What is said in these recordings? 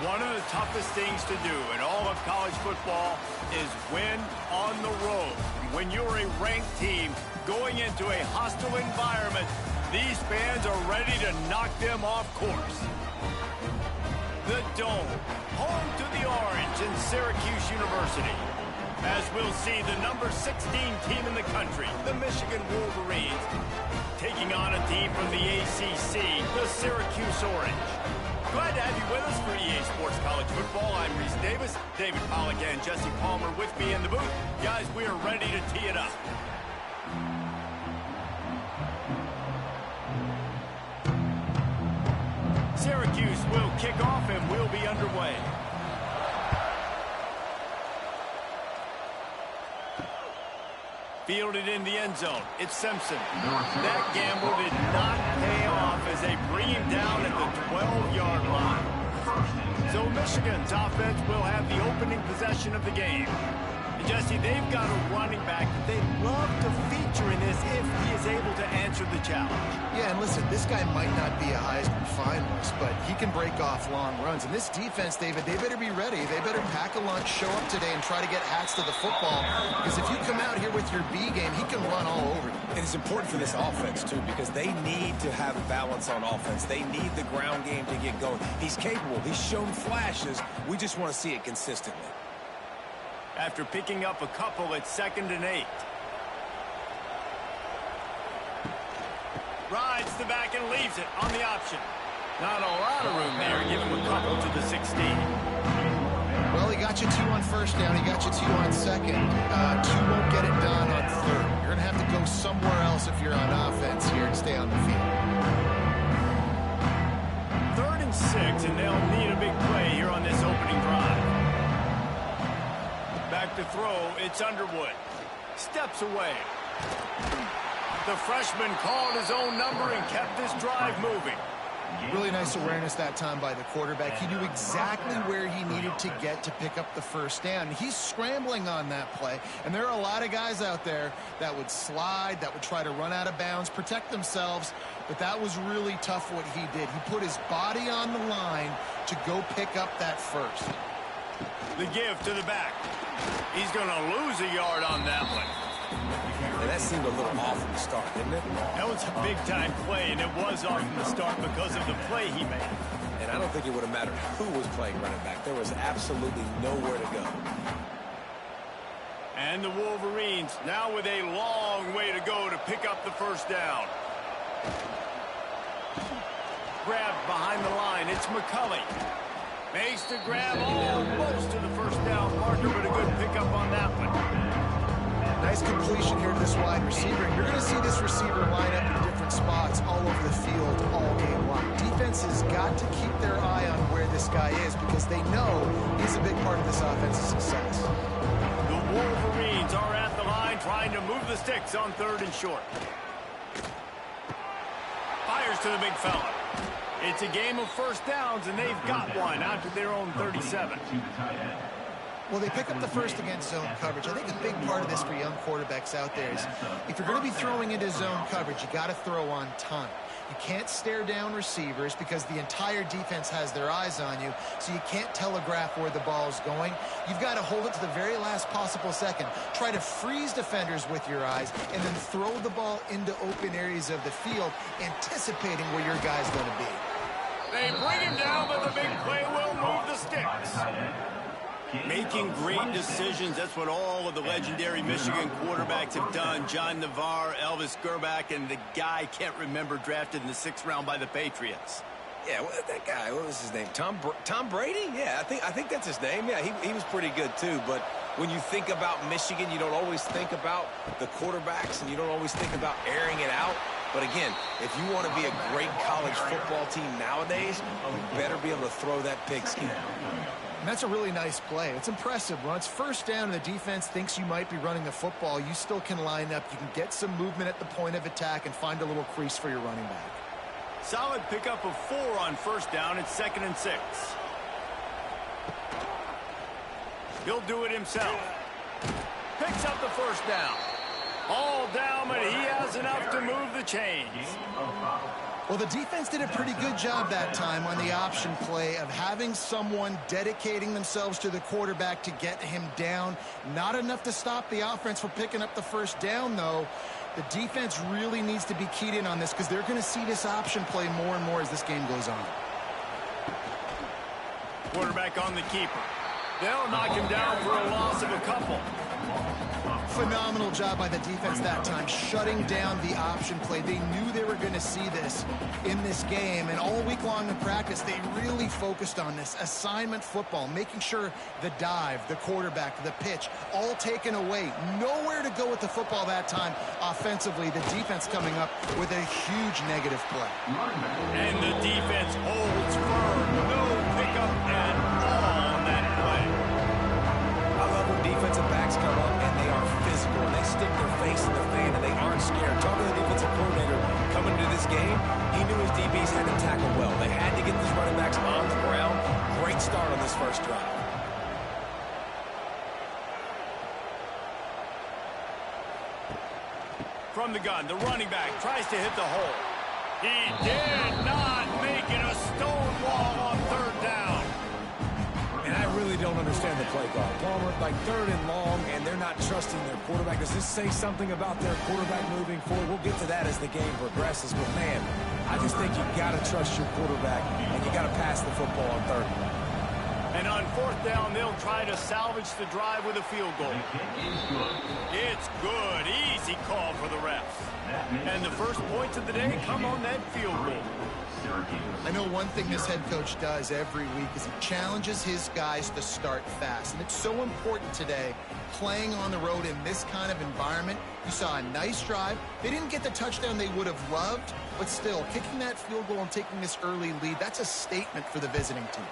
One of the toughest things to do in all of college football is win on the road. When you're a ranked team going into a hostile environment, these fans are ready to knock them off course. The Dome, home to the Orange in Syracuse University. As we'll see, the number 16 team in the country, the Michigan Wolverines, taking on a team from the ACC, the Syracuse Orange. Glad to have you with us for EA Sports College Football. I'm Reese Davis, David Pollack and Jesse Palmer with me in the booth. Guys, we are ready to tee it up. Syracuse will kick off and we'll be underway. Fielded in the end zone. It's Simpson. That gamble did not pay off as they bring him down at the 12-yard line. So Michigan's offense will have the opening possession of the game. And Jesse, they've got a running back that they'd love to feature in this if he is able to answer the challenge. Yeah, and listen, this guy might not be a Heisman finalist, but he can break off long runs. And this defense, David, they better be ready. They better pack a lunch, show up today, and try to get hats to the football. Because if you come out here with your B game, he can run all over you. And it's important for this offense, too, because they need to have balance on offense. They need the ground game to get going. He's capable. He's shown flashes. We just want to see it consistently. After picking up a couple at 2nd and 8. Rides the back and leaves it on the option. Not a lot of room there. Give him a couple to the 16. Well, he got you 2 on first down. He got you 2 on second. 2 won't get it done on third. You're going to have to go somewhere else if you're on offense here and stay on the field. 3rd and 6, and they'll need a big play here on this opening drive. Back to throw, it's Underwood. Steps away. The freshman called his own number and kept this drive moving. Really nice awareness that time by the quarterback. He knew exactly where he needed to get to pick up the first down. He's scrambling on that play, and there are a lot of guys out there that would slide, that would try to run out of bounds, protect themselves, but that was really tough what he did. He put his body on the line to go pick up that first. The give to the back. He's going to lose a yard on that one. And that seemed a little off from the start, didn't it? That was a big-time play, and it was off from the start because of the play he made. And I don't think it would have mattered who was playing running back. There was absolutely nowhere to go. And the Wolverines now with a long way to go to pick up the first down. Grabbed behind the line. It's McCulley. Makes the grab almost to the first down marker, but a good pickup on that one. Nice completion here to this wide receiver. And you're going to see this receiver line up in different spots all over the field all game long. Defense has got to keep their eye on where this guy is because they know he's a big part of this offense's success. The Wolverines are at the line trying to move the sticks on 3rd and short. Fires to the big fella. It's a game of first downs, and they've got one out to their own 37. Well, they pick up the first against zone coverage. I think a big part of this for young quarterbacks out there is if you're going to be throwing into zone coverage, you got to throw on time. You can't stare down receivers because the entire defense has their eyes on you, so you can't telegraph where the ball's going. You've got to hold it to the very last possible second. Try to freeze defenders with your eyes and then throw the ball into open areas of the field, anticipating where your guy's going to be. They bring him down, but the big play will move the sticks. Making great decisions, that's what all of the legendary Michigan quarterbacks have done. John Navarre, Elvis Gerbach, and the guy can't remember drafted in the 6th round by the Patriots. Yeah, that guy, what was his name? Tom Brady? Yeah, I think that's his name. Yeah, he was pretty good too. But when you think about Michigan, you don't always think about the quarterbacks, and you don't always think about airing it out. But again, if you want to be a great college football team nowadays, you better be able to throw that pigskin. And that's a really nice play. It's impressive. When it's first down and the defense thinks you might be running the football, you still can line up. You can get some movement at the point of attack and find a little crease for your running back. Solid pickup of 4 on first down. It's 2nd and 6. He'll do it himself. Picks up the first down. All down, but he has enough to move the chains. Well, the defense did a pretty good job that time on the option play of having someone dedicating themselves to the quarterback to get him down. Not enough to stop the offense from picking up the first down, though. The defense really needs to be keyed in on this because they're going to see this option play more and more as this game goes on. Quarterback on the keeper. They'll knock him down for a loss of a couple. Phenomenal job by the defense that time, shutting down the option play. They knew they were going to see this in this game, and all week long in practice, they really focused on this assignment football, making sure the dive, the quarterback, the pitch, all taken away. Nowhere to go with the football that time offensively. The defense coming up with a huge negative play. And the defense holds firm. No pickup at all on that play. I love when defensive backs come up and they are physical and they stick their face in the fan and they aren't scared. Talking to the defensive coordinator coming into this game, he knew his DBs had to tackle well. They had to get these running backs on the ground. Great start on this first drive. From the gun, the running back tries to hit the hole. He did not make it a stone wall on third down. And I really don't understand the play call. Palmer, like 3rd and long, and they're not trusting their quarterback. Does this say something about their quarterback moving forward? We'll get to that as the game progresses. But, man, I just think you got to trust your quarterback, and you got to pass the football on 3rd. And on 4th down, they'll try to salvage the drive with a field goal. It's good. Easy call for the refs. And the first points of the day come on that field goal. I know one thing this head coach does every week is he challenges his guys to start fast. And it's so important today, playing on the road in this kind of environment. You saw a nice drive. They didn't get the touchdown they would have loved, but still, kicking that field goal and taking this early lead, that's a statement for the visiting team.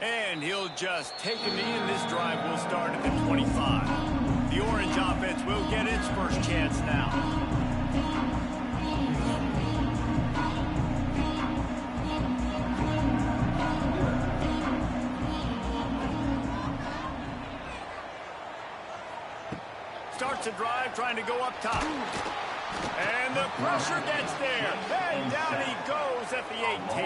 And he'll just take a knee, and this drive will start at the 25. The Orange offense will get its first chance now. Starts a drive trying to go up top. And the pressure gets there. And down he goes at the 18.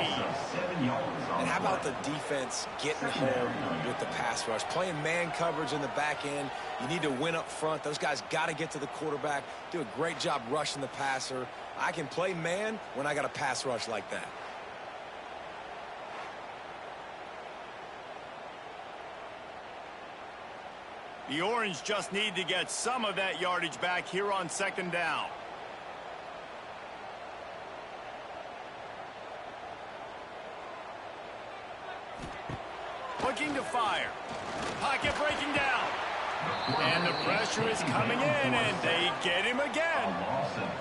And how about the defense getting home with the pass rush? Playing man coverage in the back end. You need to win up front. Those guys got to get to the quarterback. Do a great job rushing the passer. I can play man when I got a pass rush like that. The Orange just need to get some of that yardage back here on 2nd down. Looking to fire. Pocket breaking down. And the pressure is coming in, and they get him again.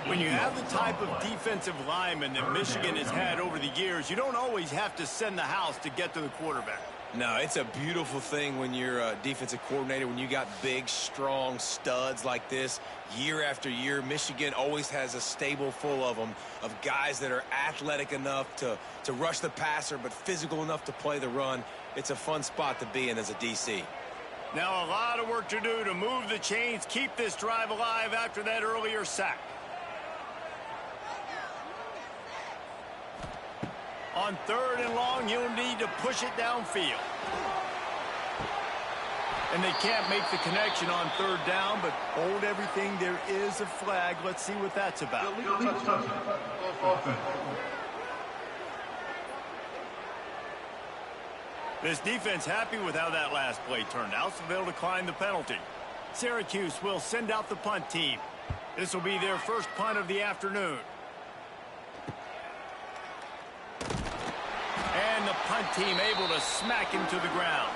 When you have the type of defensive lineman that Michigan has had over the years, you don't always have to send the house to get to the quarterback. No, it's a beautiful thing when you're a defensive coordinator, when you got big, strong studs like this year after year. Michigan always has a stable full of them, of guys that are athletic enough to rush the passer, but physical enough to play the run. It's a fun spot to be in as a DC. Now a lot of work to do to move the chains, keep this drive alive after that earlier sack. On 3rd and long, you'll need to push it downfield. And they can't make the connection on 3rd down, but hold everything. There is a flag. Let's see what that's about. This defense happy with how that last play turned out, so they'll decline the penalty. Syracuse will send out the punt team. This will be their first punt of the afternoon. And the punt team able to smack him to the ground.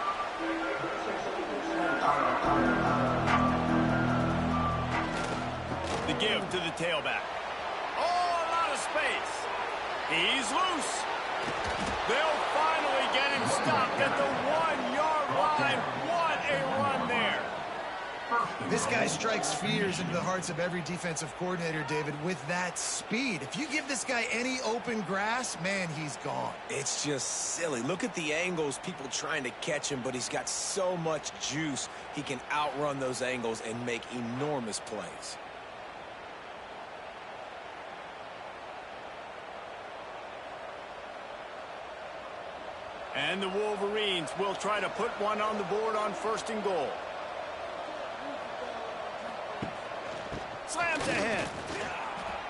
The give to the tailback. Oh, a lot of space. He's loose. They'll finally get him stopped at the 1-yard line. What a run there. This guy strikes fears into the hearts of every defensive coordinator, David, with that speed. If you give this guy any open grass, man, he's gone. It's just silly. Look at the angles, people trying to catch him, but he's got so much juice. He can outrun those angles and make enormous plays. And the Wolverines will try to put one on the board on 1st and goal. Slams ahead.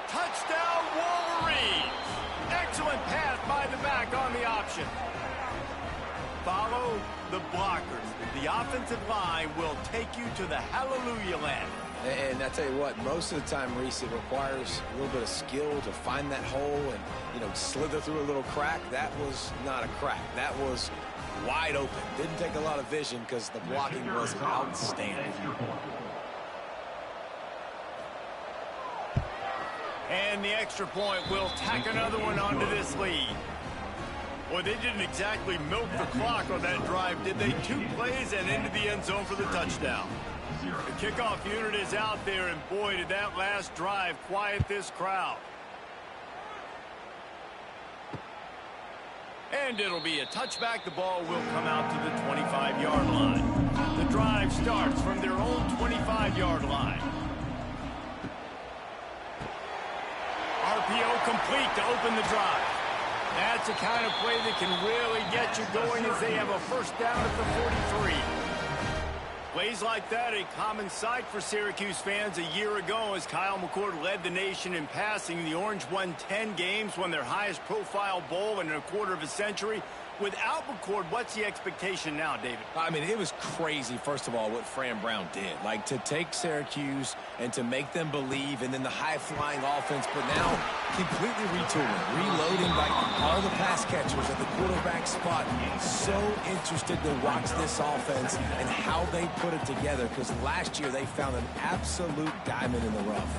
Touchdown, Wolverines. Excellent pass by the back on the option. Follow the blockers. The offensive line will take you to the hallelujah land. And I tell you what, most of the time, Reese, it requires a little bit of skill to find that hole and, slither through a little crack. That was not a crack. That was wide open. Didn't take a lot of vision because the blocking was outstanding. And the extra point will tack another one onto this lead. Well, they didn't exactly milk the clock on that drive, did they? 2 plays and into the end zone for the touchdown. The kickoff unit is out there, and boy, did that last drive quiet this crowd. And it'll be a touchback. The ball will come out to the 25-yard line. The drive starts from their own 25-yard line. RPO complete to open the drive. That's the kind of play that can really get you going as they have a 1st down at the 43. Plays like that, a common sight for Syracuse fans a year ago as Kyle McCord led the nation in passing. The Orange won 10 games, won their highest profile bowl in a quarter of a century. Without McCord, what's the expectation now, David? I mean, it was crazy, first of all, what Fran Brown did. Like, to take Syracuse and to make them believe, and then the high-flying offense, but now completely retooling, reloading like all the pass catchers at the quarterback spot. So interested to watch this offense and how they put it together, because last year they found an absolute diamond in the rough.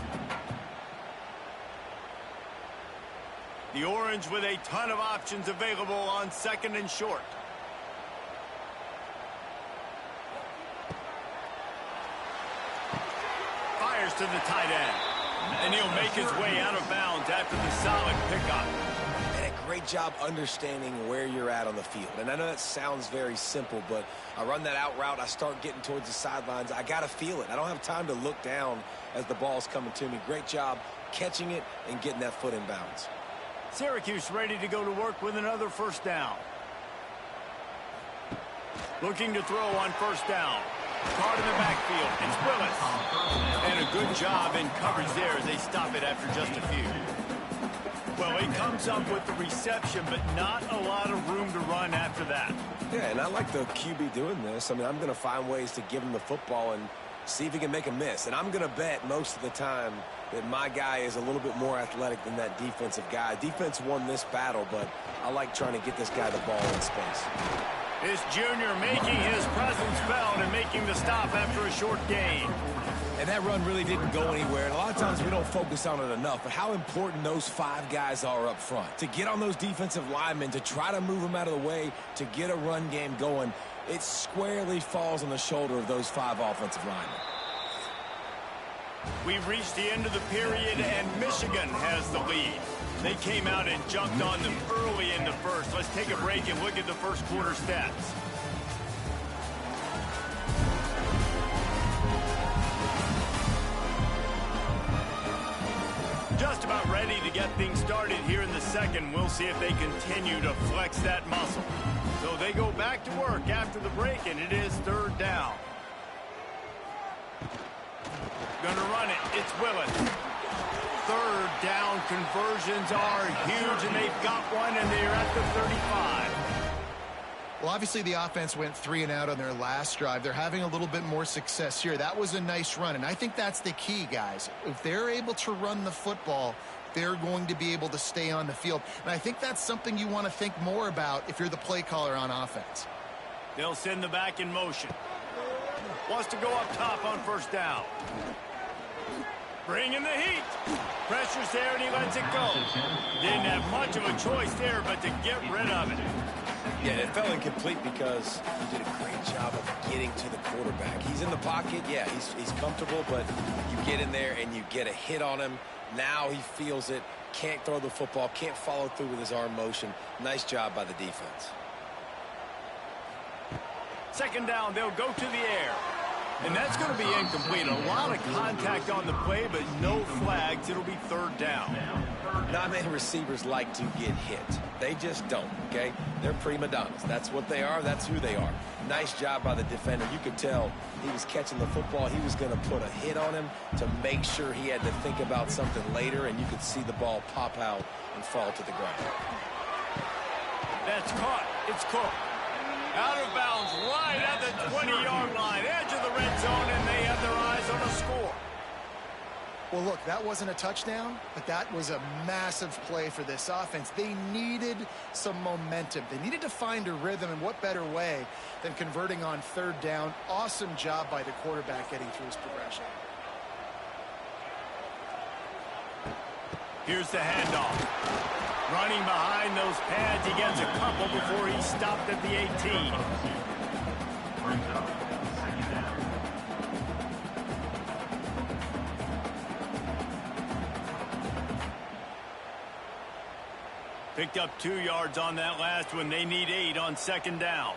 The Orange with a ton of options available on 2nd and short. Fires to the tight end. And he'll make his way out of bounds after the solid pickup. And a great job understanding where you're at on the field. And I know that sounds very simple, but I run that out route, I start getting towards the sidelines. I got to feel it. I don't have time to look down as the ball's coming to me. Great job catching it and getting that foot in bounds. Syracuse ready to go to work with another 1st down. Looking to throw on 1st down. Caught in the backfield. It's Willis. And a good job in coverage there as they stop it after just a few. Well, he comes up with the reception, but not a lot of room to run after that. Yeah, and I like the QB doing this. I mean, I'm going to find ways to give him the football and see if he can make a miss. And I'm going to bet most of the time that my guy is a little bit more athletic than that defensive guy. Defense won this battle, but I like trying to get this guy the ball in space. This junior making his presence felt and making the stop after a short gain. And that run really didn't go anywhere. And a lot of times we don't focus on it enough, but how important those 5 guys are up front. To get on those defensive linemen, to try to move them out of the way, to get a run game going, it squarely falls on the shoulder of those 5 offensive linemen. We've reached the end of the period, and Michigan has the lead. They came out and jumped on them early in the first. Let's take a break and look at the first quarter stats. Just about ready to get things started here in the second. We'll see if they continue to flex that muscle. So they go back to work after the break, and it is 3rd down. Gonna run it. It's Willis. 3rd down conversions are huge, and they've got one, and they're at the 35. Well, obviously the offense went 3 and out on their last drive. They're having a little bit more success here. That was a nice run, and I think that's the key, guys. If they're able to run the football, they're going to be able to stay on the field. And I think that's something you want to think more about if you're the play caller on offense. They'll send the back in motion. Wants to go up top on 1st down. Bringing the heat. Pressure's there, and he lets it go. Didn't have much of a choice there, but to get rid of it. Yeah, it fell incomplete because he did a great job of getting to the quarterback. He's in the pocket. Yeah, he's comfortable, but you get in there and you get a hit on him. Now he feels it. Can't throw the football. Can't follow through with his arm motion. Nice job by the defense. 2nd down, they'll go to the air. And that's going to be incomplete. A lot of contact on the play, but no flags. It'll be 3rd down. Not many receivers like to get hit. They just don't, okay? They're prima donnas. That's what they are. That's who they are. Nice job by the defender. You could tell he was catching the football. He was going to put a hit on him to make sure he had to think about something later, and you could see the ball pop out and fall to the ground. That's caught. It's Cook. Out of bounds, right at the 20-yard line, edge of the red zone, and they have their eyes on a score. Well, look, that wasn't a touchdown, but that was a massive play for this offense. They needed some momentum. They needed to find a rhythm, and what better way than converting on third down. Awesome job by the quarterback getting through his progression. Here's the handoff. Running behind those pads, he gets a couple before he stopped at the 18. Picked up 2 yards on that last one. They need 8 on second down.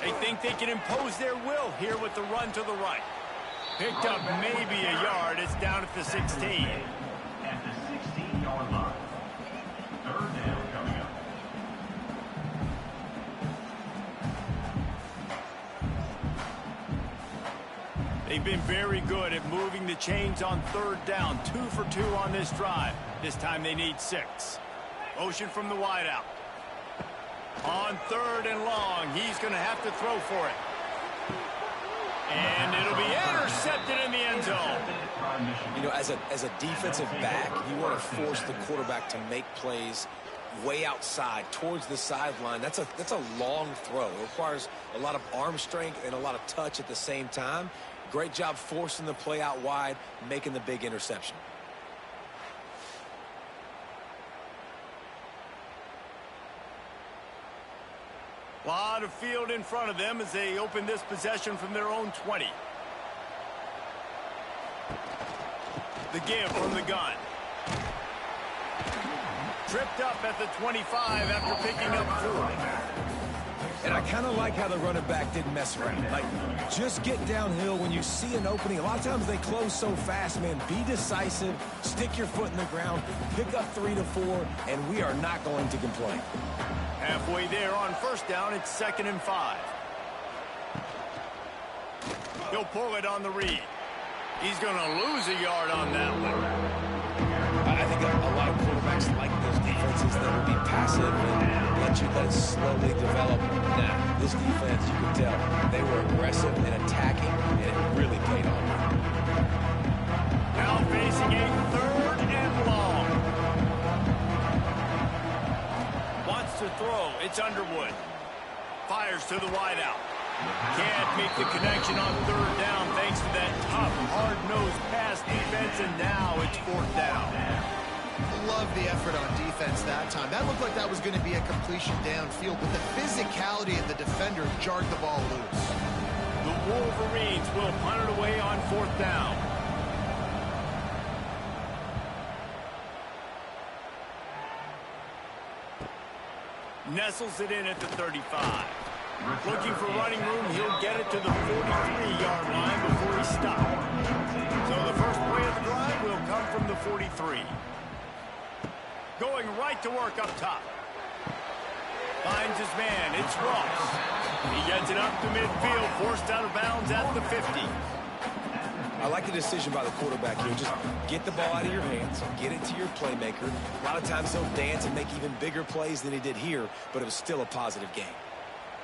They think they can impose their will here with the run to the right. Picked up maybe a yard. It's down at the 16. At the 16-yard line. Third down coming up. They've been very good at moving the chains on third down. 2 for 2 on this drive. This time they need 6. Motion from the wideout. On third and long, he's going to have to throw for it. And it'll be intercepted in the end zone. You know, as a defensive back, you want to force the quarterback to make plays way outside towards the sideline. That's a long throw. It requires a lot of arm strength and a lot of touch at the same time. Great job forcing the play out wide, making the big interception. A lot of field in front of them as they open this possession from their own 20. The give from the gun. Tripped up at the 25 after picking up 4. And I kind of like how the running back didn't mess around. Like, just get downhill when you see an opening. A lot of times they close so fast, man. Be decisive, stick your foot in the ground, pick up 3 to 4, and we are not going to complain. Halfway there on first down, it's 2nd and 5. He'll pull it on the read. He's going to lose a yard on that one. I think a lot of quarterbacks like those defenses that will be passive and let it slowly develop. Nah, this defense, you can tell, they were aggressive and attacking, and it really paid off. Now facing a 3rd and long. Wants to throw. It's Underwood. Fires to the wideout. Can't make the connection on 3rd down thanks to that tough, hard-nosed pass defense, and now it's 4th down. Love the effort on defense that time. That looked like that was going to be a completion downfield, but the physicality of the defender jarred the ball loose. The Wolverines will punt it away on 4th down. Nestles it in at the 35. Looking for running room, he'll get it to the 43-yard line before he stops. So the first play of the drive will come from the 43. Going right to work up top. Finds his man. It's Ross. He gets it up to midfield, forced out of bounds at the 50. I like the decision by the quarterback here. Just get the ball out of your hands, get it to your playmaker. A lot of times he'll dance and make even bigger plays than he did here, but it was still a positive game.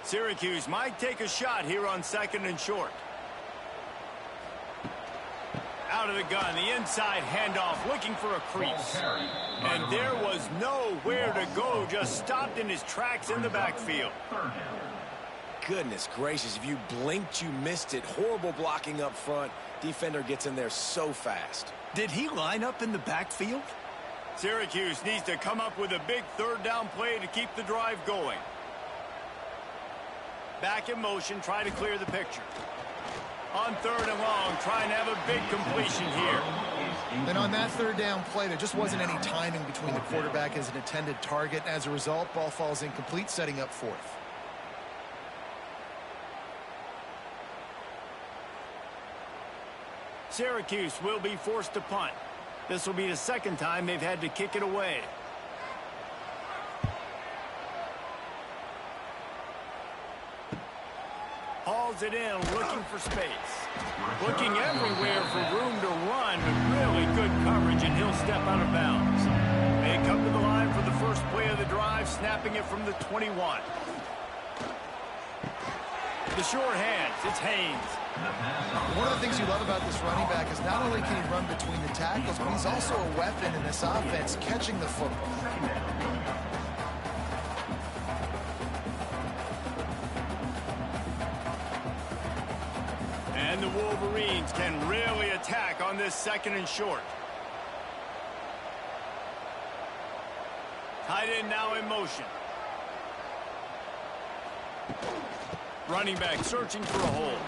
Syracuse might take a shot here on 2nd and short. Out of the gun, the inside handoff, looking for a crease. And there was nowhere to go, just stopped in his tracks in the backfield. Goodness gracious, if you blinked, you missed it. Horrible blocking up front. Defender gets in there so fast. Did he line up in the backfield? Syracuse needs to come up with a big 3rd down play to keep the drive going. Back in motion, try to clear the picture. On 3rd and long, trying to have a big completion here. And on that 3rd down play, there just wasn't any timing between the quarterback and his intended target. As a result, ball falls incomplete, setting up 4th. Syracuse will be forced to punt. This will be the second time they've had to kick it away. Hauls it in, looking for space. Looking everywhere for room to run, with really good coverage, and he'll step out of bounds. They come to the line for the first play of the drive, snapping it from the 21. The short hands, it's Haynes. One of the things you love about this running back is not only can he run between the tackles, but he's also a weapon in this offense, catching the football. And the Wolverines can really attack on this second and short. Tight end now in motion. Running back searching for a hole.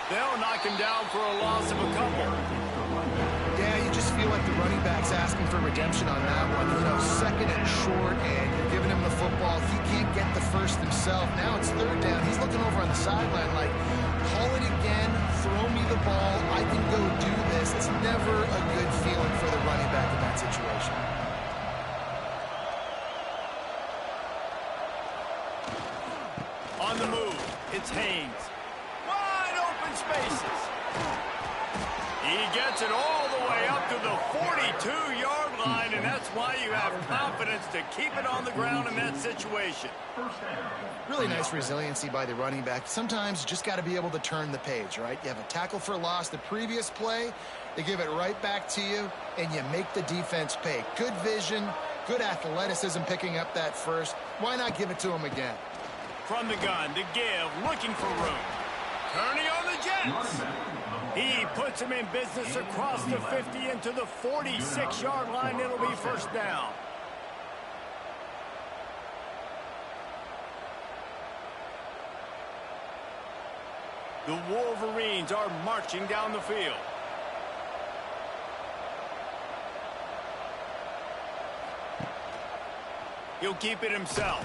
They'll knock him down for a loss of a couple. Yeah, you just feel like the running back's asking for redemption on that one. You know, second and short, and you're giving him the football. He can't get the first himself. Now it's third down. He's looking over on the sideline like, call it again, throw me the ball, I can go do this. It's never a good feeling for the running back in that situation. On the move, it's Haynes. Wide open spaces. He gets it all the way up to the 42-yard line, and that's why you have confidence to keep it on the ground in that situation. Really nice resiliency by the running back. Sometimes you just got to be able to turn the page, right? You have a tackle for a loss the previous play, they give it right back to you, and you make the defense pay. Good vision, good athleticism picking up that first. Why not give it to him again? From the gun to give, looking for room. Turning on the Jets. He puts him in business across the 50 into the 46-yard line. It'll be first down. The Wolverines are marching down the field. He'll keep it himself.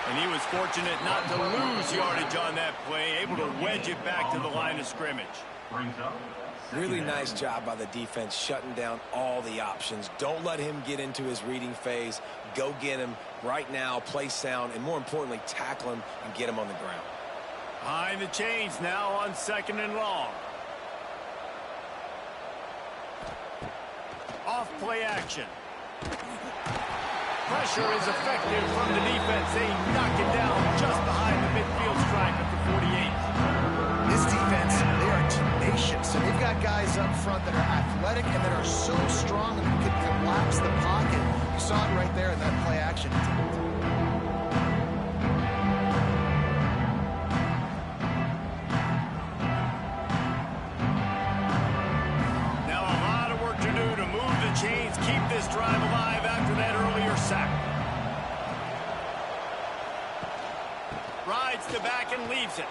And he was fortunate not to lose yardage on that play, able to wedge it back to the line of scrimmage. Really nice job by the defense shutting down all the options. Don't let him get into his reading phase. Go get him right now, play sound, and more importantly, tackle him and get him on the ground. Behind the chains now on second and long. Off play action. Pressure is effective from the defense. They knock it down just behind the midfield stripe at the 48. This defense, they are tenacious. So they've got guys up front that are athletic and that are so strong that they can collapse the pocket. You saw it right there in that play action attempt. Now a lot of work to do to move the chains, keep this drive alive after that earlier sack. Rides to back and leaves it.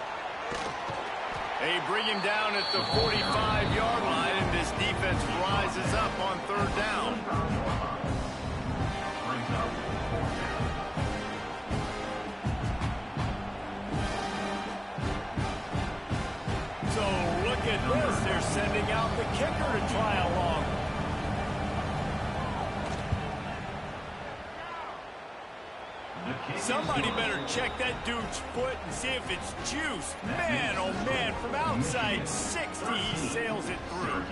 They bring him down at the 45-yard line, and this defense rises up on third down. So look at this. They're sending out the kicker to try a long. Somebody better check that dude's foot and see if it's juiced. Man, oh man, from outside 60, he sails it through.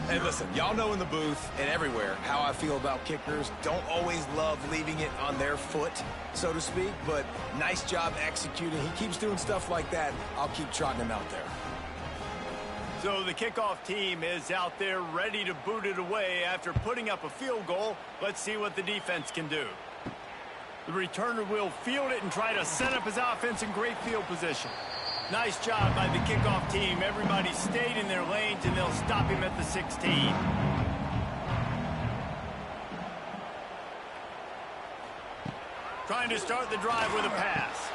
Hey, listen, y'all know in the booth and everywhere how I feel about kickers. Don't always love leaving it on their foot, so to speak, but nice job executing. He keeps doing stuff like that. I'll keep trotting him out there. So the kickoff team is out there ready to boot it away after putting up a field goal. Let's see what the defense can do. The returner will field it and try to set up his offense in great field position. Nice job by the kickoff team. Everybody stayed in their lanes, and they'll stop him at the 16. Trying to start the drive with a pass.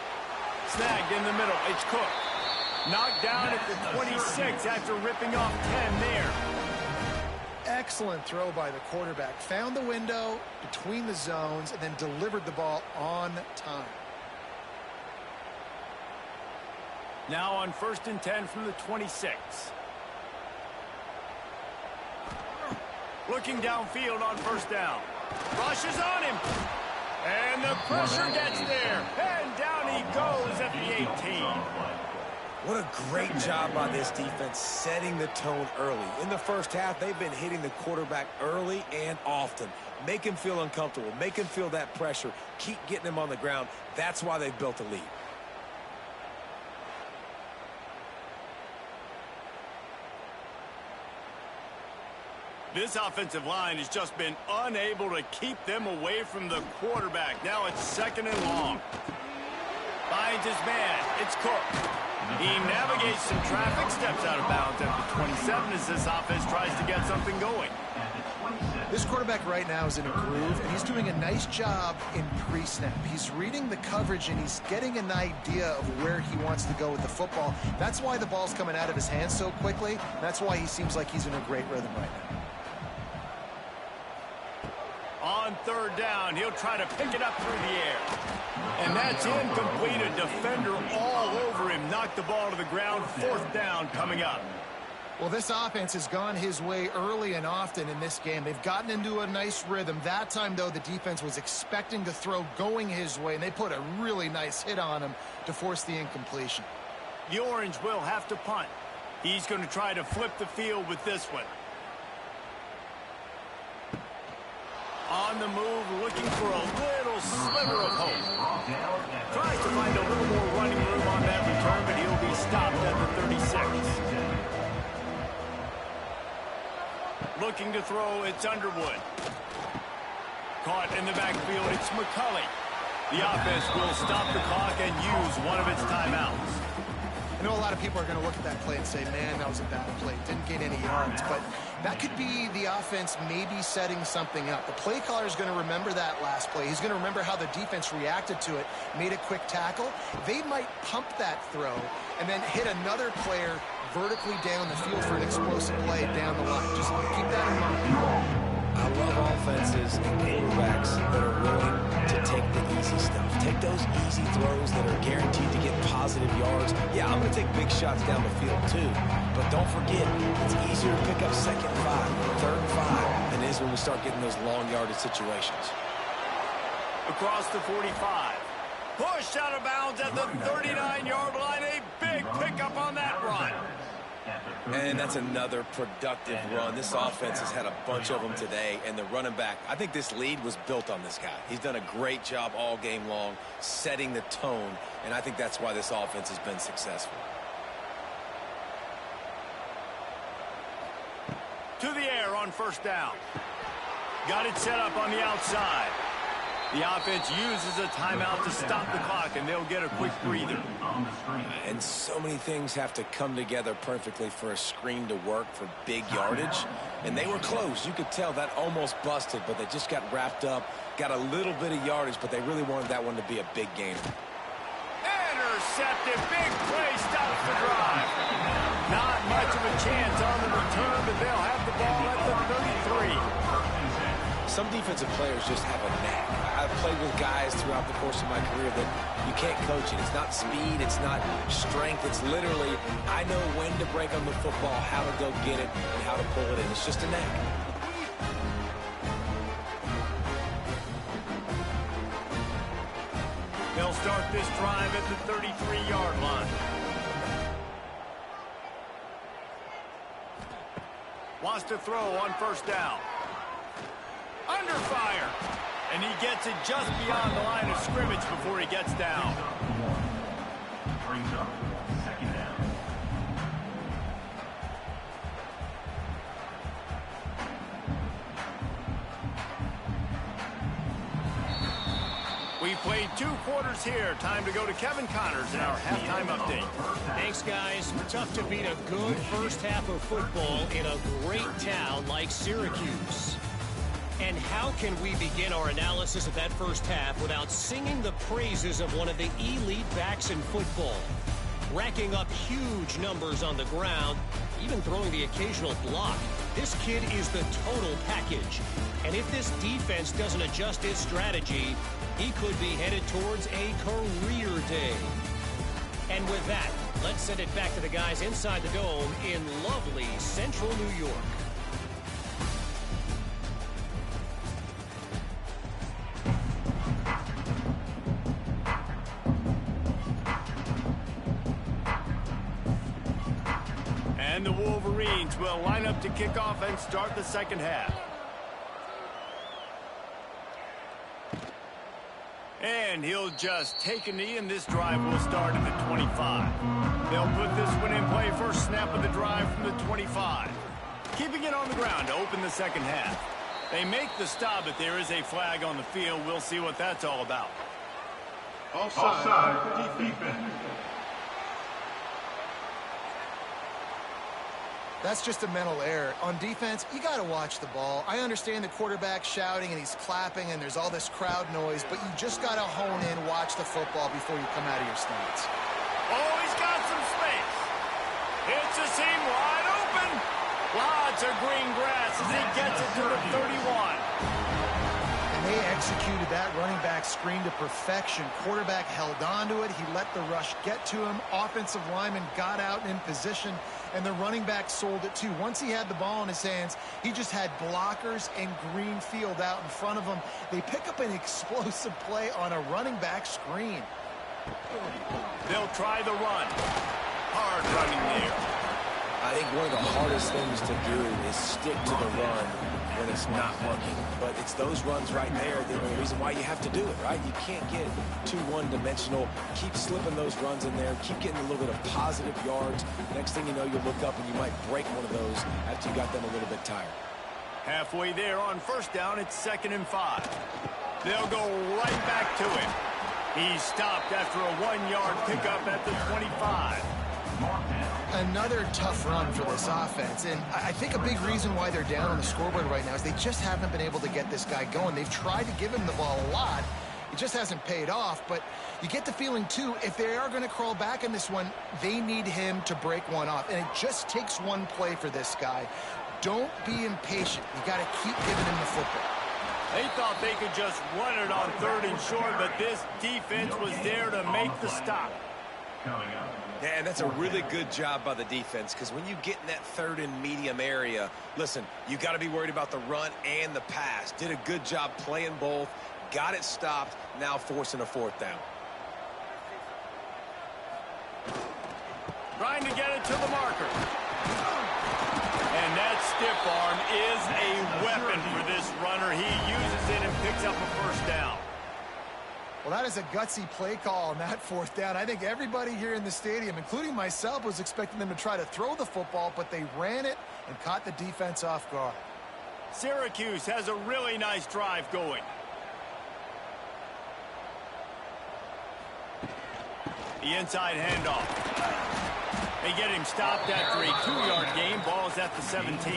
Snagged in the middle. It's Cook. Knocked down at the 26 after ripping off 10 there. Excellent throw by the quarterback. Found the window between the zones and then delivered the ball on time. Now on 1st and 10 from the 26. Looking downfield on first down. Rushes on him. And the pressure gets there. And down he goes at the 18. What a great job by this defense setting the tone early. In the first half, they've been hitting the quarterback early and often. Make him feel uncomfortable. Make him feel that pressure. Keep getting him on the ground. That's why they've built a lead. This offensive line has just been unable to keep them away from the quarterback. Now it's second and long. Finds his man. It's Cook. He navigates some traffic, steps out of bounds at the 27 as this offense tries to get something going. This quarterback right now is in a groove, and he's doing a nice job in pre-snap. He's reading the coverage, and he's getting an idea of where he wants to go with the football. That's why the ball's coming out of his hands so quickly. That's why he seems like he's in a great rhythm right now. On third down, he'll try to pick it up through the air. And that's incomplete. A defender all over him. Knocked the ball to the ground. Fourth down coming up. Well, this offense has gone his way early and often in this game. They've gotten into a nice rhythm. That time, though, the defense was expecting to throw going his way, and they put a really nice hit on him to force the incompletion. The Orange will have to punt. He's going to try to flip the field with this one. On the move, looking for a little sliver of hope. Tries to find a little more running room on that return, but he'll be stopped at the 36. Looking to throw, it's Underwood. Caught in the backfield, it's McCulley. The offense will stop the clock and use one of its timeouts. I know a lot of people are going to look at that play and say, man, that was a bad play. Didn't gain any yards. But that could be the offense maybe setting something up. The play caller is going to remember that last play. He's going to remember how the defense reacted to it, made a quick tackle. They might pump that throw and then hit another player vertically down the field for an explosive play down the line. Just keep that in mind. I love offenses and quarterbacks that are willing to take the easy stuff. Take those easy throws that are guaranteed to get positive yards. Yeah, I'm going to take big shots down the field too. But don't forget, it's easier to pick up second and 5, third and 5 than it is when we start getting those long yardage situations. Across the 45. Pushed out of bounds at the 39-yard line. A big pickup on that run. And that's another productive run. This offense has had a bunch of them today, and the running back, I think this lead was built on this guy. He's done a great job all game long, setting the tone, and I think that's why this offense has been successful. To the air on first down. Got it set up on the outside. The offense uses a timeout to stop the clock, and they'll get a quick breather. And so many things have to come together perfectly for a screen to work for big yardage. And they were close. You could tell that almost busted, but they just got wrapped up, got a little bit of yardage, but they really wanted that one to be a big gainer. Intercepted. Big play stops the drive. Not much of a chance on the return, but they'll have the ball at the 33. Some defensive players just have a knack. I've played with guys throughout the course of my career that you can't coach it. It's not speed, it's not strength. It's literally, I know when to break on the football, how to go get it, and how to pull it in. It's just a knack. They'll start this drive at the 33-yard line. Wants to throw on first down. Under fire. And he gets it just beyond the line of scrimmage before he gets down. Brings up second down. We played 2 quarters here. Time to go to Kevin Connors in our halftime update. Thanks, guys. Tough to beat a good first half of football in a great town like Syracuse. And how can we begin our analysis of that first half without singing the praises of one of the elite backs in football? Racking up huge numbers on the ground, even throwing the occasional block. This kid is the total package. And if this defense doesn't adjust its strategy, he could be headed towards a career day. And with that, let's send it back to the guys inside the dome in lovely central New York. And the Wolverines will line up to kick off and start the second half. And he'll just take a knee, and this drive will start at the 25. They'll put this one in play. First snap of the drive from the 25. Keeping it on the ground to open the second half. They make the stop, but there is a flag on the field. We'll see what that's all about. Offside, defense. That's just a mental error. On defense, you got to watch the ball. I understand the quarterback shouting and he's clapping and there's all this crowd noise, but you just got to hone in, watch the football before you come out of your stance. Oh, he's got some space. It's a seam wide open. Lots of green grass as he gets it to the 31. And they executed that running back screen to perfection. Quarterback held on to it. He let the rush get to him. Offensive lineman got out and in position, and the running back sold it too. Once he had the ball in his hands, he just had blockers and green field out in front of him. They pick up an explosive play on a running back screen. They'll try the run. Hard running there. I think one of the hardest things to do is stick to the run when it's not working. But it's those runs right there that are the reason why you have to do it, right? You can't get too one-dimensional. Keep slipping those runs in there. Keep getting a little bit of positive yards. Next thing you know, you look up and you might break one of those after you got them a little bit tired. Halfway there on first down, it's 2nd and 5. They'll go right back to him. He's stopped after a 1-yard pickup at the 25. Another tough run for this offense, and I think a big reason why they're down on the scoreboard right now is they just haven't been able to get this guy going. They've tried to give him the ball a lot. It just hasn't paid off, but you get the feeling, too, if they are going to crawl back in this one, they need him to break one off, and it just takes one play for this guy. Don't be impatient. You got to keep giving him the football. They thought they could just run it on 3rd and short, but this defense was there to make the stop. Yeah, and that's a really good job by the defense, because when you get in that 3rd and medium area, listen, you got to be worried about the run and the pass. Did a good job playing both, got it stopped, now forcing a 4th down. Trying to get it to the marker. And that stiff arm is a weapon for this runner. He uses it and picks up a first down. Well, that is a gutsy play call on that 4th down. I think everybody here in the stadium, including myself, was expecting them to try to throw the football, but they ran it and caught the defense off guard. Syracuse has a really nice drive going. The inside handoff. They get him stopped after a 2-yard gain. Ball's at the 17.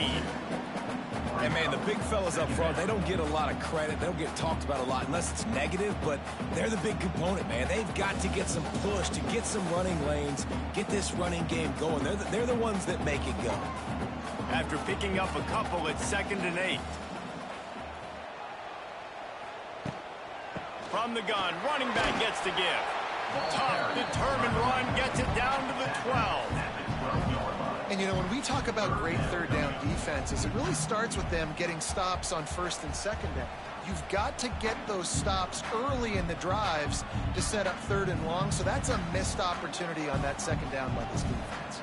And, man, the big fellas up front, they don't get a lot of credit. They don't get talked about a lot unless it's negative, but they're the big component, man. They've got to get some push, to get some running lanes, get this running game going. They're the ones that make it go. After picking up a couple, it's 2nd and 8. From the gun, running back gets to give. Tough, determined run, gets it down to the 12. And, you know, when we talk about great 3rd down defenses, it really starts with them getting stops on 1st and 2nd down. You've got to get those stops early in the drives to set up 3rd and long, so that's a missed opportunity on that 2nd down by this defense.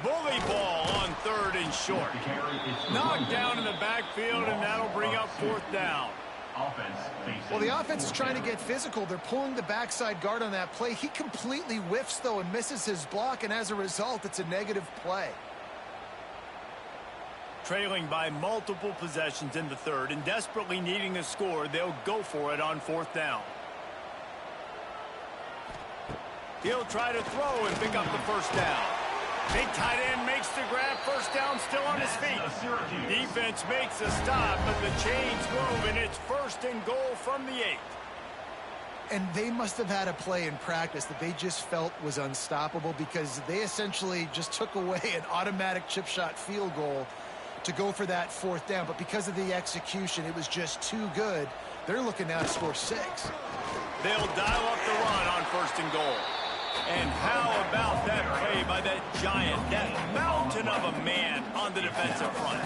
Bully ball on 3rd and short. Knocked down in the backfield, and that'll bring up 4th down. Well, the offense is trying to get physical. They're pulling the backside guard on that play. He completely whiffs, though, and misses his block, and as a result, it's a negative play. Trailing by multiple possessions in the 3rd and desperately needing a score, they'll go for it on 4th down. He'll try to throw and pick up the first down. Big tight end makes the grab. First down, still on his feet. Defense makes a stop, but the chains move, and it's 1st and goal from the 8. And they must have had a play in practice that they just felt was unstoppable, because they essentially just took away an automatic chip shot field goal to go for that 4th down. But because of the execution, it was just too good. They're looking now to score 6. They'll dial up the run on 1st and goal. And how about that play by that giant, that mountain of a man on the defensive front?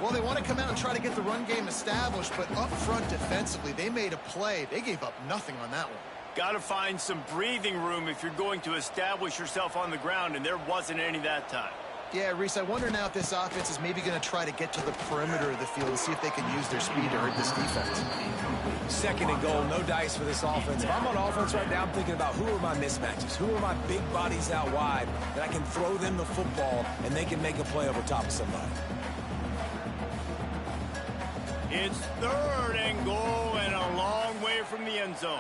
Well, they want to come out and try to get the run game established, but up front defensively, they made a play. They gave up nothing on that one. Got to find some breathing room if you're going to establish yourself on the ground, and there wasn't any that time. Yeah, Reese, I wonder now if this offense is maybe going to try to get to the perimeter of the field and see if they can use their speed to hurt this defense. 2nd and goal, no dice for this offense. If I'm on offense right now, I'm thinking about who are my mismatches? Who are my big bodies out wide that I can throw them the football and they can make a play over top of somebody? It's 3rd and goal and a long way from the end zone.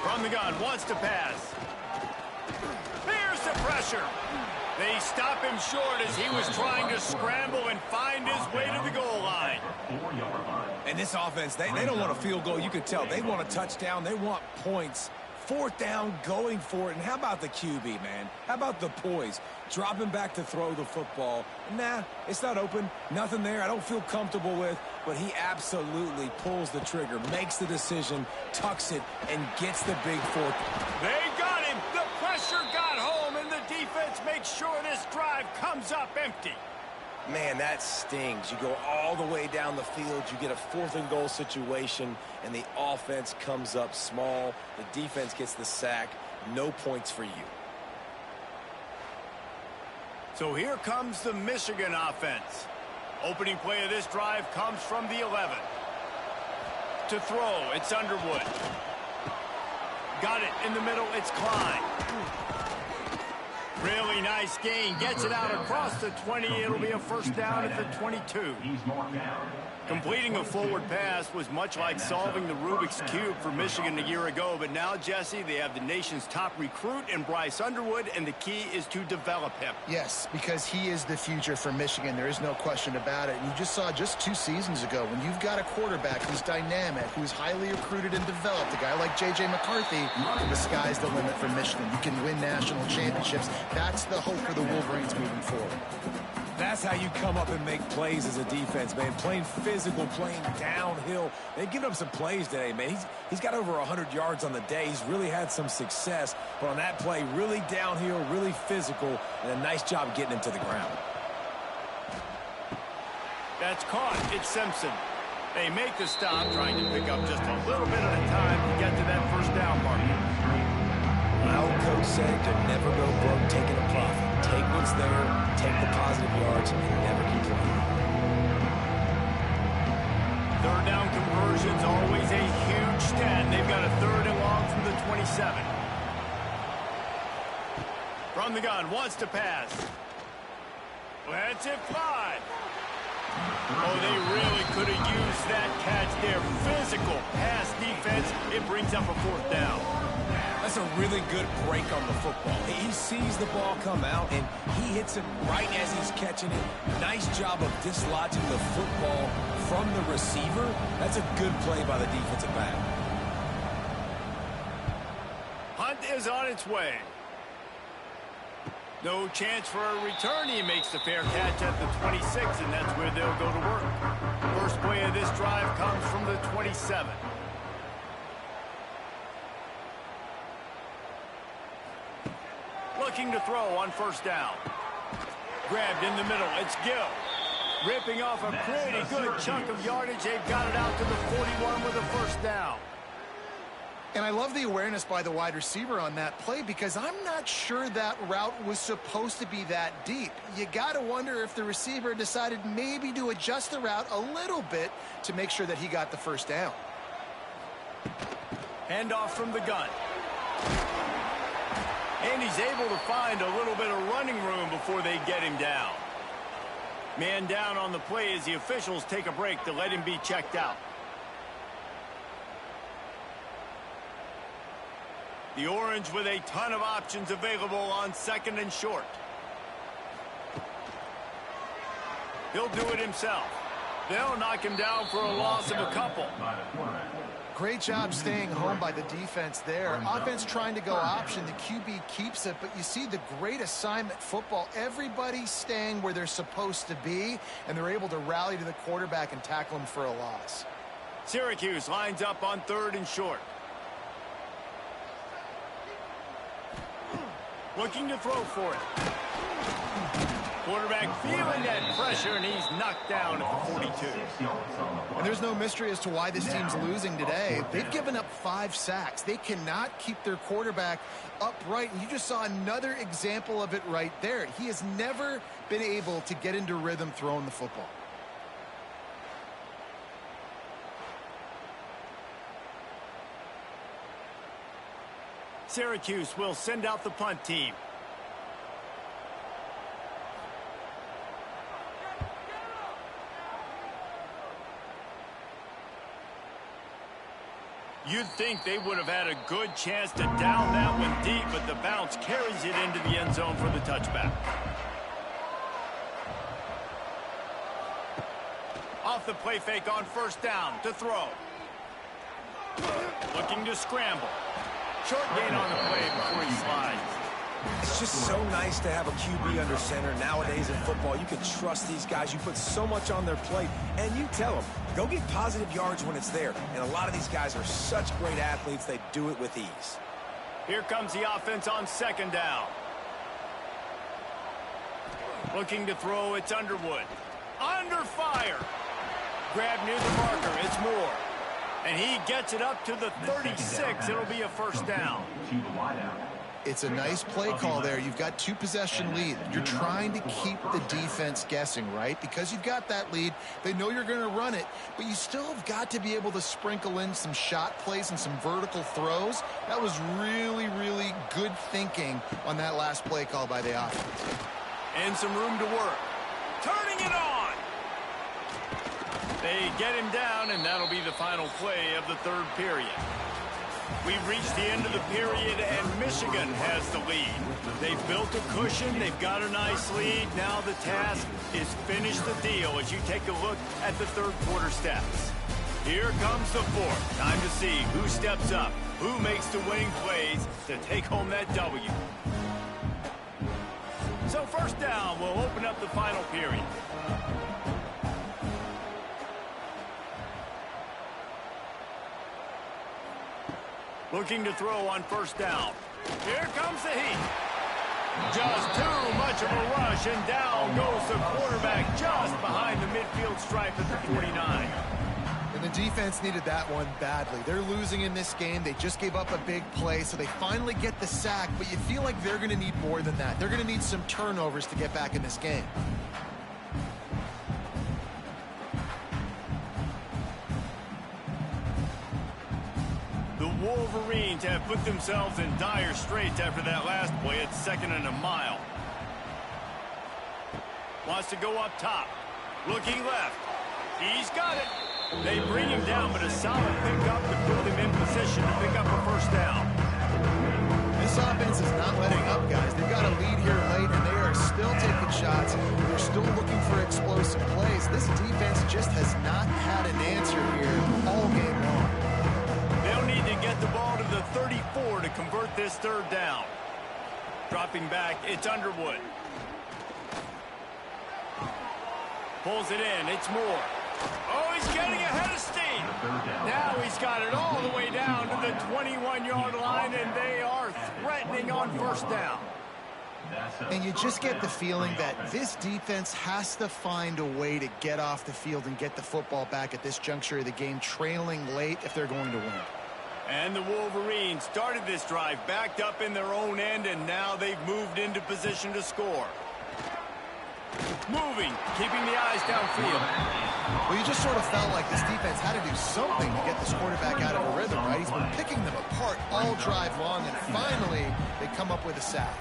From the gun, wants to pass. Here's the pressure. They stop him short as he was trying to scramble and find his way to the goal line. And this offense, they don't want a field goal. You can tell. They want a touchdown. They want points. 4th down, going for it. And how about the QB, man? How about the poise? Dropping back to throw the football. Nah, it's not open. Nothing there I don't feel comfortable with. But he absolutely pulls the trigger, makes the decision, tucks it, and gets the big 4th. They got him. The pressure got home, and the defense makes sure this drive comes up empty. Man, that stings. You go all the way down the field, you get a 4th and goal situation, and the offense comes up small. The defense gets the sack. No points for you. So here comes the Michigan offense. Opening play of this drive comes from the 11. To throw, it's Underwood. Got it in the middle, it's Klein. Really nice gain. Gets it out across the 20. It'll be a 1st down at the 22. Completing a forward pass was much like solving the Rubik's Cube for Michigan a year ago. But now, Jesse, they have the nation's top recruit in Bryce Underwood, and the key is to develop him. Yes, because he is the future for Michigan. There is no question about it. And you just saw just 2 seasons ago, when you've got a quarterback who's dynamic, who's highly recruited and developed, a guy like J.J. McCarthy, the sky's the limit for Michigan. You can win national championships. That's the hope for the Wolverines moving forward. That's how you come up and make plays as a defense, man. Playing physical, playing downhill. They've given up some plays today, man. He's got over 100 yards on the day. He's really had some success. But on that play, really downhill, really physical, and a nice job getting him to the ground. That's caught. It's Simpson. They make the stop, trying to pick up just a little bit at a time to get to that 1st down marker. My old coach said to never go broke taking a profit. Take what's there, take the positive yards, and never complain. 3rd down conversion's always a huge stat. They've got a 3rd and long from the 27. From the gun, wants to pass. Lets it fly. Oh, they really could have used that catch there. Physical pass defense. It brings up a 4th down. That's a really good break on the football. He sees the ball come out, and he hits it right as he's catching it. Nice job of dislodging the football from the receiver. That's a good play by the defensive back. Hunt is on its way. No chance for a return. He makes the fair catch at the 26, and that's where they'll go to work. 1st play of this drive comes from the 27. Looking to throw on 1st down. Grabbed in the middle. It's Gill. Ripping off a pretty good chunk of yardage. They've got it out to the 41 with a 1st down. And I love the awareness by the wide receiver on that play, because I'm not sure that route was supposed to be that deep. You got to wonder if the receiver decided maybe to adjust the route a little bit to make sure that he got the 1st down. Handoff from the gun. And he's able to find a little bit of running room before they get him down. Man down on the play as the officials take a break to let him be checked out. The Orange with a ton of options available on 2nd and short. He'll do it himself. They'll knock him down for a loss of a couple. Great job staying home by the defense there. Offense trying to go option. The QB keeps it, but you see the great assignment football. Everybody's staying where they're supposed to be, and they're able to rally to the quarterback and tackle him for a loss. Syracuse lines up on 3rd and short. Looking to throw for it. Quarterback feeling that pressure, and he's knocked down at the 42. And there's no mystery as to why this team's losing today. They've given up 5 sacks. They cannot keep their quarterback upright. And you just saw another example of it right there. He has never been able to get into rhythm throwing the football. Syracuse will send out the punt team. You'd think they would have had a good chance to down that one deep, but the bounce carries it into the end zone for the touchback. Off the play fake on first down to throw. Looking to scramble. Short gain on the play before he slides. It's just so nice to have a QB under center. Nowadays in football, you can trust these guys. You put so much on their plate, and you tell them, go get positive yards when it's there. And a lot of these guys are such great athletes, they do it with ease. Here comes the offense on second down. Looking to throw, it's Underwood. Under fire. Grab near the marker, it's Moore. And he gets it up to the 36. It'll be a first down. It's a nice play call there. You've got 2-possession lead. You're trying to keep the defense guessing, right? Because you've got that lead, they know you're going to run it, but you still have got to be able to sprinkle in some shot plays and some vertical throws. That was really, really good thinking on that last play call by the offense. And some room to work. Turning it on. They get him down, and that'll be the final play of the third period. We've reached the end of the period, and Michigan has the lead. They've built a cushion. They've got a nice lead. Now the task is finish the deal as you take a look at the third quarter stats. Here comes the fourth. Time to see who steps up, who makes the winning plays to take home that W. So first down will open up the final period. Looking to throw on first down. Here comes the heat. Just too much of a rush, and down goes the quarterback just behind the midfield stripe at the 49. And the defense needed that one badly. They're losing in this game. They just gave up a big play, so they finally get the sack, but you feel like they're going to need more than that. They're going to need some turnovers to get back in this game. The Wolverines have put themselves in dire straits after that last play at 2nd and a mile. Wants to go up top. Looking left. He's got it. They bring him down, but a solid pickup to put them in position to pick up a first down. This offense is not letting up, guys. They've got a lead here late, and they are still taking shots. They're still looking for explosive plays. This defense just has not had an answer here all game long. They'll need to get the ball to the 34 to convert this third down. Dropping back, it's Underwood. Pulls it in, it's Moore. Oh, he's getting ahead of steam. Now he's got it all the way down to the 21-yard line, and they are threatening on first down. And you just get the feeling that this defense has to find a way to get off the field and get the football back at this juncture of the game, trailing late if they're going to win. And the Wolverines started this drive backed up in their own end, and now they've moved into position to score. Moving, keeping the eyes downfield. Well, you just sort of felt like this defense had to do something to get this quarterback out of a rhythm, right? He's been picking them apart all drive long, and finally they come up with a sack.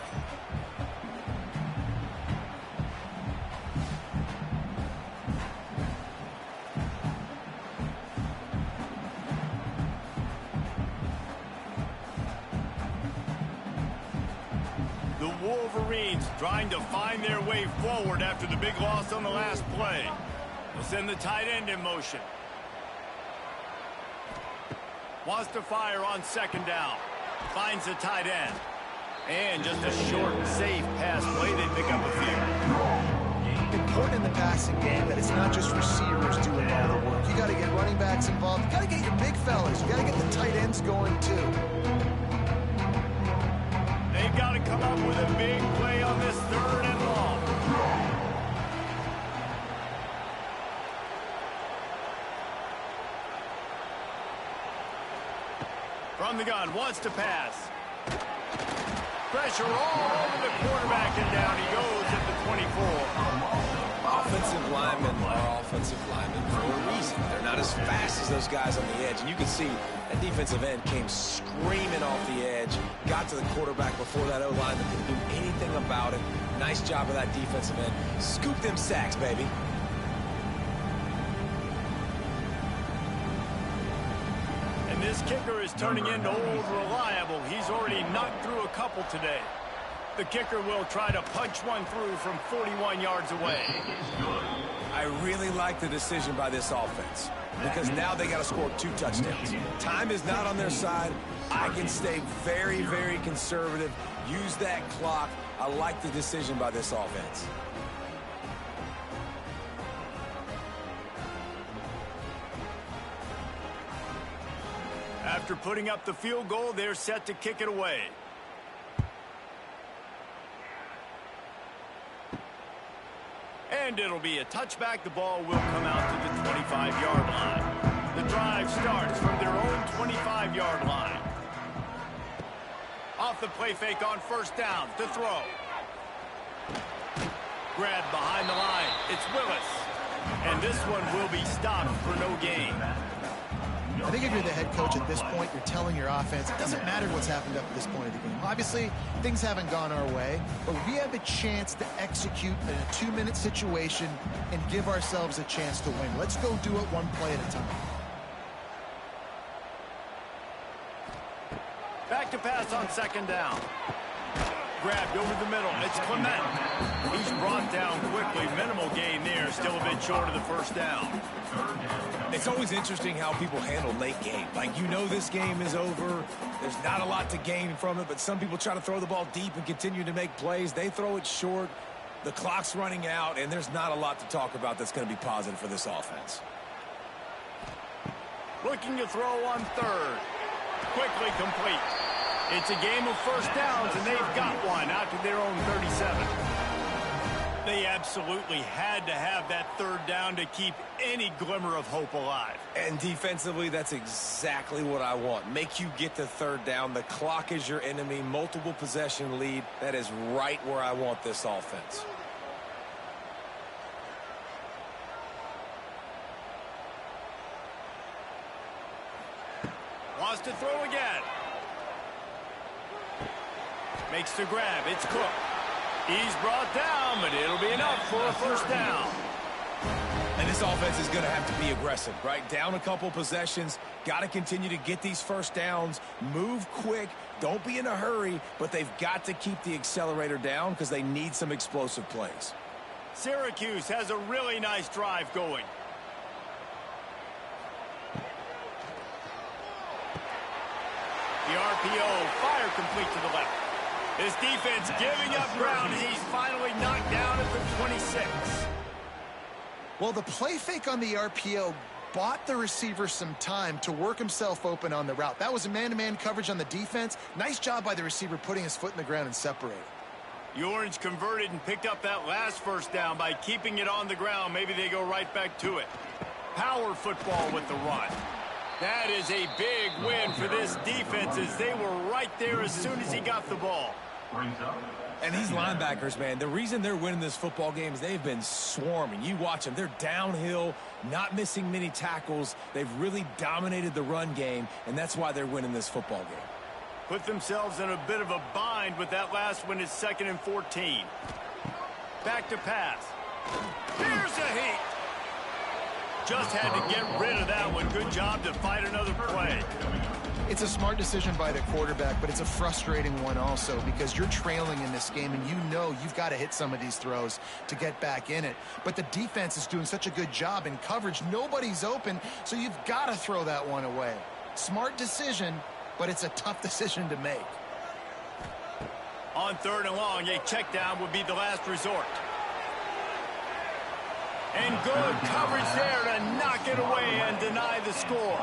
The Wolverines trying to find their way forward after the big loss on the last play. They'll send the tight end in motion. Wants to fire on second down. Finds the tight end. And just a short, safe pass play. They pick up a few. Important in the passing game that it's not just receivers doing all the work. You got to get running backs involved. You got to get your big fellas. You got to get the tight ends going too. They've got to come up with a big play on this third and long. from the gun, wants to pass. Pressure all over the quarterback, and down he goes at the 24. Offensive linemen are offensive linemen for a reason. They're not as fast as those guys on the edge. And you can see that defensive end came screaming off the edge, got to the quarterback before that O-lineman could do anything about it. Nice job of that defensive end. Scoop them sacks, baby. And this kicker is turning into old reliable. He's already knocked through a couple today. The kicker will try to punch one through from 41 yards away. I really like the decision by this offense because now they got to score 2 touchdowns. Time is not on their side. I can stay very, very conservative. Use that clock. I like the decision by this offense. After putting up the field goal, they're set to kick it away. And it'll be a touchback. The ball will come out to the 25-yard line. The drive starts from their own 25-yard line. Off the play fake on first down to throw. Grab behind the line. It's Willis. And this one will be stopped for no gain. I think if you're the head coach at this point, you're telling your offense, it doesn't matter what's happened up to this point of the game. Obviously, things haven't gone our way, but we have a chance to execute in a 2-minute situation and give ourselves a chance to win. Let's go do it one play at a time. Back to pass on second down. Grabbed over the middle. It's Clement. He's brought down quickly. Minimal gain there. Still a bit short of the first down. It's always interesting how people handle late game. Like, you know this game is over. There's not a lot to gain from it, but some people try to throw the ball deep and continue to make plays. They throw it short. The clock's running out, and there's not a lot to talk about that's going to be positive for this offense. Looking to throw on third. Quickly complete. It's a game of first downs, and they've got one out to their own 37. They absolutely had to have that third down to keep any glimmer of hope alive. And defensively, that's exactly what I want. Make you get to third down. The clock is your enemy. Multiple possession lead. That is right where I want this offense. Wants to throw again. Makes the grab. It's Cook. He's brought down, but it'll be enough for a first down. And this offense is going to have to be aggressive, right? Down a couple possessions. Got to continue to get these first downs. Move quick. Don't be in a hurry, but they've got to keep the accelerator down because they need some explosive plays. Syracuse has a really nice drive going. The RPO, fire complete to the left. His defense giving up ground. He's finally knocked down at the 26. Well, the play fake on the RPO bought the receiver some time to work himself open on the route. That was a man-to-man coverage on the defense. Nice job by the receiver putting his foot in the ground and separating. The Orange converted and picked up that last first down by keeping it on the ground. Maybe they go right back to it. Power football with the run. That is a big win for this defense as they were right there as soon as he got the ball. And these linebackers, man, the reason they're winning this football game is they've been swarming. You watch them. They're downhill, not missing many tackles. They've really dominated the run game, and that's why they're winning this football game. Put themselves in a bit of a bind with that last one is 2nd and 14. Back to pass. Here's a heat. Just had to get rid of that one. Good job to fight another play. It's a smart decision by the quarterback, but it's a frustrating one also because you're trailing in this game and you know you've got to hit some of these throws to get back in it. But the defense is doing such a good job in coverage. Nobody's open, so you've got to throw that one away. Smart decision, but it's a tough decision to make. On 3rd and long, a check down would be the last resort. And good coverage there to knock it away and deny the score.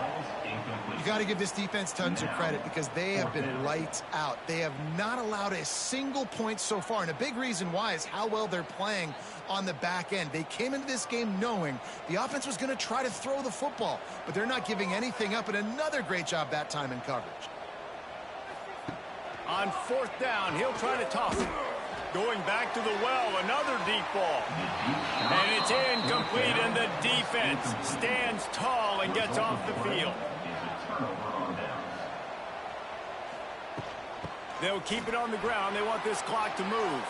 You got to give this defense tons of credit because they have been lights out. They have not allowed a single point so far, and a big reason why is how well they're playing on the back end. They came into this game knowing the offense was going to try to throw the football, but they're not giving anything up, and another great job that time in coverage. On fourth down, he'll try to toss it. Going back to the well, another deep ball. And it's incomplete, and the defense stands tall and gets off the field. They'll keep it on the ground. They want this clock to move.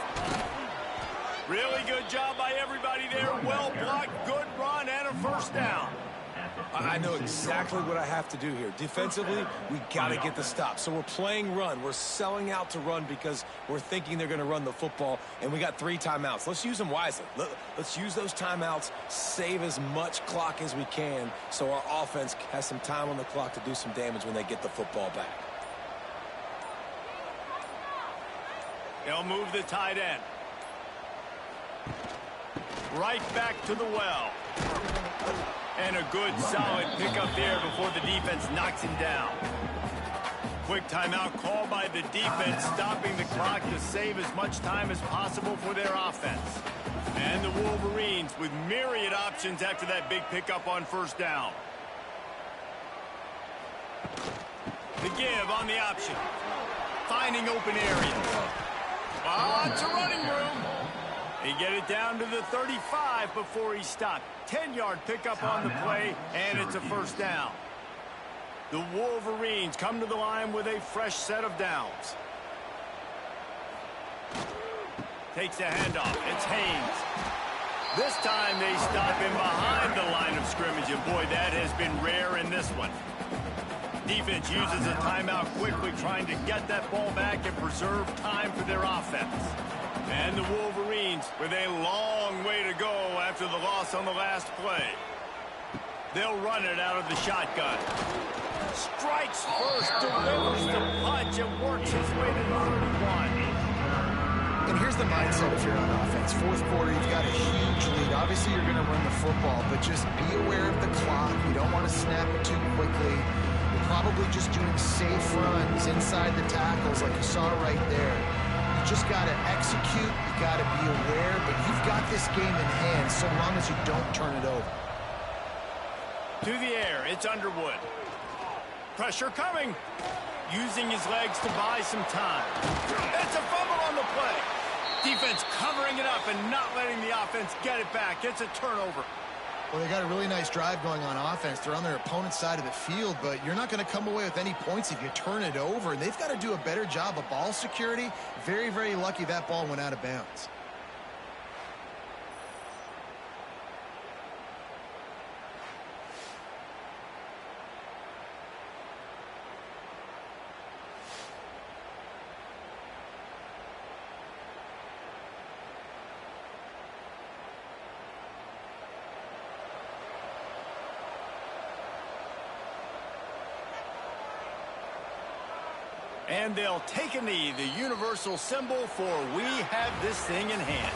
Really good job by everybody there. Well blocked, good run, and a first down. I know exactly what I have to do here. Defensively, we got to get the stop. So we're playing run. We're selling out to run because we're thinking they're going to run the football, and we got 3 timeouts. Let's use them wisely. Let's use those timeouts, save as much clock as we can so our offense has some time on the clock to do some damage when they get the football back. They'll move the tight end. Right back to the well. And a good, solid pickup there before the defense knocks him down. Quick timeout called by the defense, stopping the clock to save as much time as possible for their offense. And the Wolverines with myriad options after that big pickup on first down. The give on the option. Finding open areas. Lots of running room. They get it down to the 35 before he stopped. 10-yard pickup on the play, and it's a first down. The Wolverines come to the line with a fresh set of downs. Takes the handoff. It's Haynes. This time they stop him behind the line of scrimmage, and boy, that has been rare in this one. Defense uses a timeout quickly, trying to get that ball back and preserve time for their offense. And the Wolverines with a long way to go after the loss on the last play. They'll run it out of the shotgun. Strikes first, delivers the punch, and works his way to the 31. And here's the mindset if you're on offense. Fourth quarter, you've got a huge lead. Obviously, you're going to run the football, but just be aware of the clock. You don't want to snap it too quickly. You're probably just doing safe runs inside the tackles like you saw right there. You just got to execute. You got to be aware, but you've got this game in hand so long as you don't turn it over. To the air, it's Underwood. Pressure coming. Using his legs to buy some time. It's a fumble on the play. Defense covering it up and not letting the offense get it back. It's a turnover. Well, they got a really nice drive going on offense. They're on their opponent's side of the field, but you're not going to come away with any points if you turn it over. And they've got to do a better job of ball security. Very, very lucky that ball went out of bounds. And they'll take a knee, the universal symbol for we have this thing in hand.